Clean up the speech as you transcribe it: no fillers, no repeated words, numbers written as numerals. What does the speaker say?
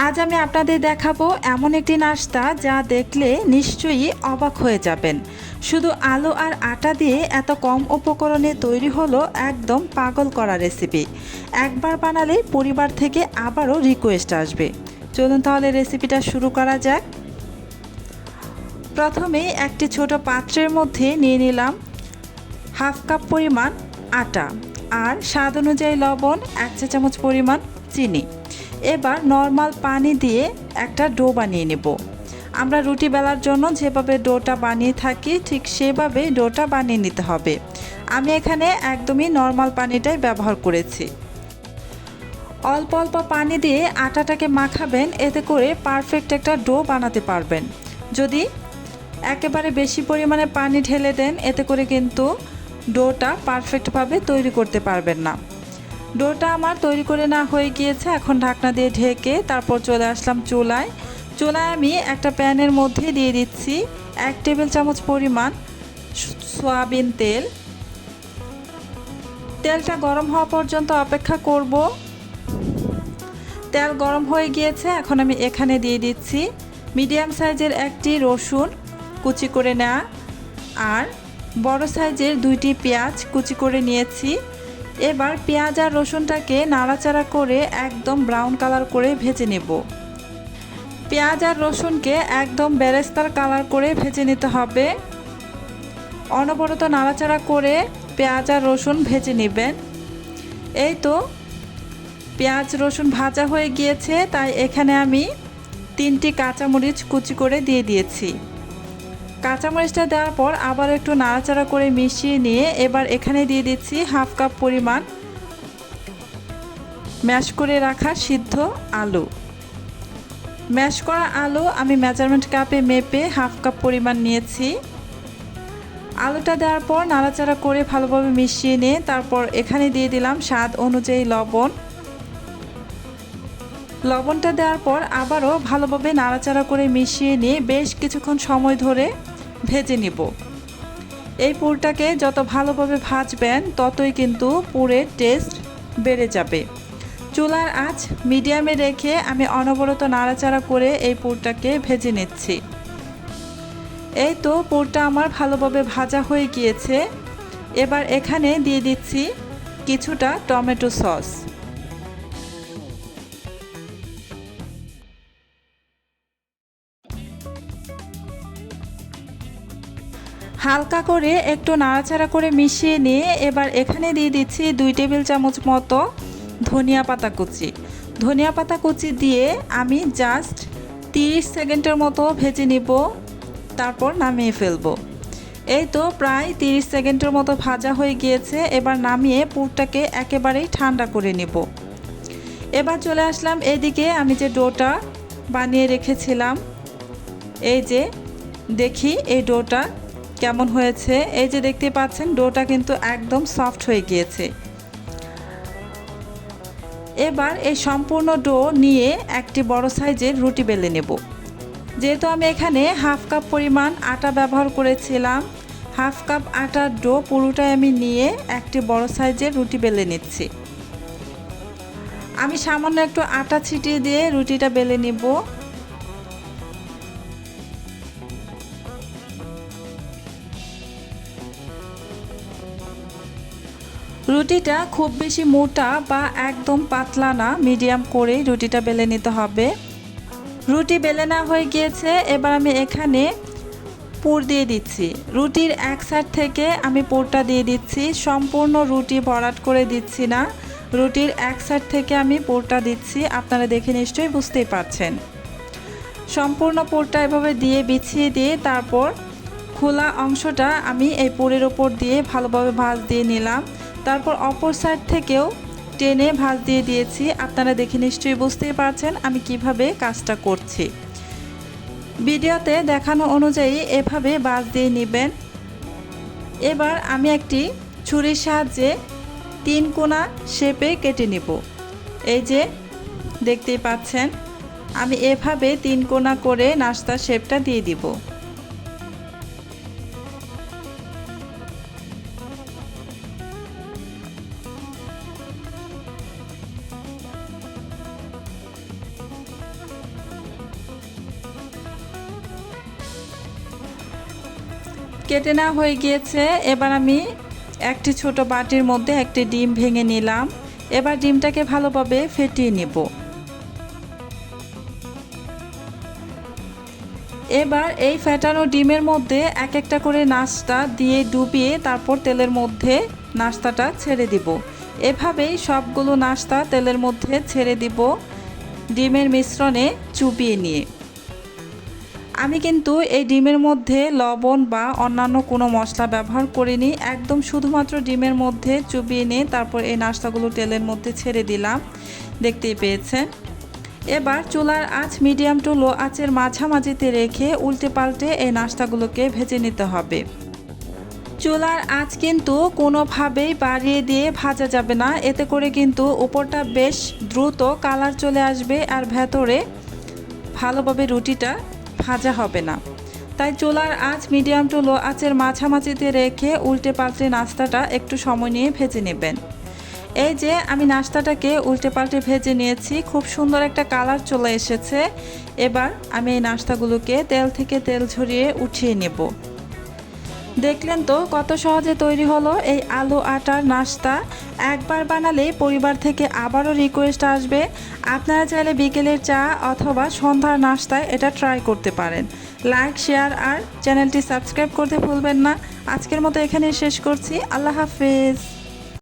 আজ আমি আপনাদের দেখাবো এমন একটি নাস্তা যা দেখলে নিশ্চয়ই অবাক হয়ে যাবেন। শুধু আলু আর আটা দিয়ে এত কম উপকরণে তৈরি হলো একদম পাগল করা রেসিপি। একবার বানালে পরিবার থেকে আবারও রিকোয়েস্ট আসবে। চলুন তাহলে রেসিপিটা শুরু করা যাক। প্রথমে একটি ছোট পাত্রের মধ্যে নিয়ে নিলাম হাফ কাপ পরিমাণ আটা আর স্বাদ অনুযায়ী লবণ, 1 চা চামচ পরিমাণ চিনি। এবার নর্মাল পানি দিয়ে একটা ডো বানিয়ে নেব। আমরা রুটি বেলার জন্য যেভাবে ডোটা বানিয়ে থাকি ঠিক সেভাবে ডোটা বানিয়ে নিতে হবে। আমি এখানে একদমই নর্মাল পানিটাই ব্যবহার করেছি। অল্প অল্প পানি দিয়ে আটাটাকে মাখাবেন, এতে করে পারফেক্ট একটা ডো বানাতে পারবেন। যদি একেবারে বেশি পরিমাণে পানি ঢেলে দেন, এতে করে কিন্তু ডোটা পারফেক্টভাবে তৈরি করতে পারবেন না। ডোটা আমার তৈরি করে না হয়ে গিয়েছে। এখন ঢাকনা দিয়ে ঢেকে তারপর চলে আসলাম চুলায়। আমি একটা প্যানের মধ্যে দিয়ে দিচ্ছি 1 টেবিল চামচ পরিমাণ সয়াবিন তেল। তেলটা গরম হওয়া পর্যন্ত অপেক্ষা করব। তেল গরম হয়ে গিয়েছে। এখন আমি এখানে দিয়ে দিচ্ছি মিডিয়াম সাইজের একটি রসুন কুচি করে নেওয়া আর বড় সাইজের 2টি পেঁয়াজ কুচি করে নিয়েছি। এবার পেঁয়াজ আর রসুনটাকে নাড়াচাড়া করে একদম ব্রাউন কালার করে ভেজে নেব। পেঁয়াজ আর রসুনকে একদম বেরেস্তার কালার করে ভেজে নিতে হবে। অনবরত নাড়াচাড়া করে পেঁয়াজ আর রসুন ভেজে নেবেন। এই তো পেঁয়াজ রসুন ভাজা হয়ে গিয়েছে, তাই এখানে আমি 3টি কাঁচামরিচ কুচি করে দিয়ে দিয়েছি। কাঁচামরিচটা দেওয়ার পর আবার একটু নাড়াচাড়া করে মিশিয়ে নিয়ে এবার এখানে দিয়ে দিচ্ছি হাফ কাপ পরিমাণ ম্যাশ করে রাখা সিদ্ধ আলু। ম্যাশ করা আলু আমি মেজারমেন্ট কাপে মেপে হাফ কাপ পরিমাণ নিয়েছি। আলুটা দেওয়ার পর নাড়াচাড়া করে ভালোভাবে মিশিয়ে নিয়ে তারপর এখানে দিয়ে দিলাম স্বাদ অনুযায়ী লবণ। লবণটা দেওয়ার পর আবারও ভালোভাবে নাড়াচাড়া করে মিশিয়ে নিয়ে বেশ কিছুক্ষণ সময় ধরে ভেজে নিব। এই পুরটাকে যত ভালোভাবে ভাজবেন ততই কিন্তু পুরের টেস্ট বেড়ে যাবে। চুলার আঁচ মিডিয়ামে রেখে আমি অনবরত নাড়াচাড়া করে এই পুরটাকে ভেজে নিচ্ছি। এই তো পুরটা আমার ভালোভাবে ভাজা হয়ে গিয়েছে। এবার এখানে দিয়ে দিচ্ছি কিছুটা টমেটো সস। হালকা করে একটু নাড়াচাড়া করে মিশিয়ে নিয়ে এবার এখানে দিয়ে দিচ্ছি 2 টেবিল চামচ মতো ধনিয়া পাতা কুচি। ধনিয়া পাতা কুচি দিয়ে আমি জাস্ট 30 সেকেন্ডের মতো ভেজে নিব, তারপর নামিয়ে ফেলবো। এই তো প্রায় 30 সেকেন্ডের মতো ভাজা হয়ে গিয়েছে। এবার নামিয়ে পুরটাকে একেবারেই ঠান্ডা করে নেব। এবার চলে আসলাম এদিকে আমি যে ডোটা বানিয়ে রেখেছিলাম। এই যে দেখি এই ডোটা কেমন হয়েছে। এই যে দেখতে পাচ্ছেন ডোটা কিন্তু একদম সফট হয়ে গিয়েছে। এবার এই সম্পূর্ণ ডো নিয়ে একটি বড় সাইজের রুটি বেলে নেব। যেহেতু আমি এখানে হাফ কাপ পরিমাণ আটা ব্যবহার করেছিলাম, হাফ কাপ আটার ডো পুরোটাই আমি নিয়ে একটি বড় সাইজের রুটি বেলে নিচ্ছি। আমি সামান্য একটু আটা ছিটিয়ে দিয়ে রুটিটা বেলে নেব। রুটিটা খুব বেশি মোটা বা একদম পাতলা না, মিডিয়াম করে রুটিটা বেলে নিতে হবে। রুটি বেলে না হয়ে গিয়েছে। এবার আমি এখানে পুর দিয়ে দিচ্ছি। রুটির এক সাইড থেকে আমি পুরটা দিয়ে দিচ্ছি। সম্পূর্ণ রুটি ভরাট করে দিচ্ছি না, রুটির এক সাইড থেকে আমি পুরটা দিচ্ছি। আপনারা দেখে নিশ্চয়ই বুঝতেই পারছেন। সম্পূর্ণ পুরটা এভাবে দিয়ে বিছিয়ে দিয়ে তারপর খোলা অংশটা আমি এই পুরের ওপর দিয়ে ভালোভাবে ভাঁজ দিয়ে নিলাম। তারপর অপর সাইড থেকেও টেনে ভাঁজ দিয়ে দিয়েছি। আপনারা দেখে নিশ্চয়ই বুঝতেই পারছেন আমি কিভাবে কাজটা করছি। ভিডিওতে দেখানো অনুযায়ী এভাবে ভাঁজ দিয়ে নেবেন। এবার আমি একটি ছুরির সাহায্যে 3 কোণা শেপে কেটে নেব। এই যে দেখতেই পাচ্ছেন আমি এভাবে 3 কোণা করে নাস্তার শেপটা দিয়ে দিব। কেটে নেওয়া হয়ে গিয়েছে। এবার আমি একটি ছোট বাটির মধ্যে একটি ডিম ভেঙে নিলাম। এবার ডিমটাকে ভালোভাবে ফেটিয়ে নেব। এবার এই ফেটানো ডিমের মধ্যে এক একটা করে নাস্তা দিয়ে ডুবিয়ে তারপর তেলের মধ্যে নাস্তাটা ছেড়ে দিব। এভাবেই সবগুলো নাস্তা তেলের মধ্যে ছেড়ে দিব ডিমের মিশ্রণে চুবিয়ে নিয়ে। আমি কিন্তু এই ডিমের মধ্যে লবণ বা অন্যান্য কোনো মশলা ব্যবহার করিনি, একদম শুধুমাত্র ডিমের মধ্যে চুবিয়ে নিয়ে তারপর এই নাস্তাগুলো তেলের মধ্যে ছেড়ে দিলাম, দেখতেই পেয়েছেন। এবার চুলার আঁচ মিডিয়াম টু লো আঁচের মাঝামাঝিতে রেখে উল্টে পাল্টে এই নাস্তাগুলোকে ভেজে নিতে হবে। চুলার আঁচ কিন্তু কোনোভাবেই বাড়িয়ে দিয়ে ভাজা যাবে না, এতে করে কিন্তু উপরটা বেশ দ্রুত কালার চলে আসবে আর ভেতরে ভালোভাবে রুটিটা ভাজা হবে না। তাই চুলার আঁচ মিডিয়াম টু লো আঁচের মাঝামাঝিতে রেখে উল্টে পাল্টে নাস্তাটা একটু সময় নিয়ে ভেজে নেবেন। এই যে আমি নাস্তাটাকে উল্টে পাল্টে ভেজে নিয়েছি, খুব সুন্দর একটা কালার চলে এসেছে। এবার আমি এই নাস্তাগুলোকে তেল থেকে তেল ঝরিয়ে উঠিয়ে নেব। দেখলেন তো কত সহজে তৈরি হলো এই আলু আটার নাস্তা। একবার বানালেই পরিবার থেকে আবারও রিকোয়েস্ট আসবে। আপনারা চাইলে বিকেলের চা অথবা সন্ধ্যার নাস্তায় এটা ট্রাই করতে পারেন। লাইক, শেয়ার আর চ্যানেলটি সাবস্ক্রাইব করতে ভুলবেন না। আজকের মতো এখানেই শেষ করছি। আল্লাহ হাফেজ।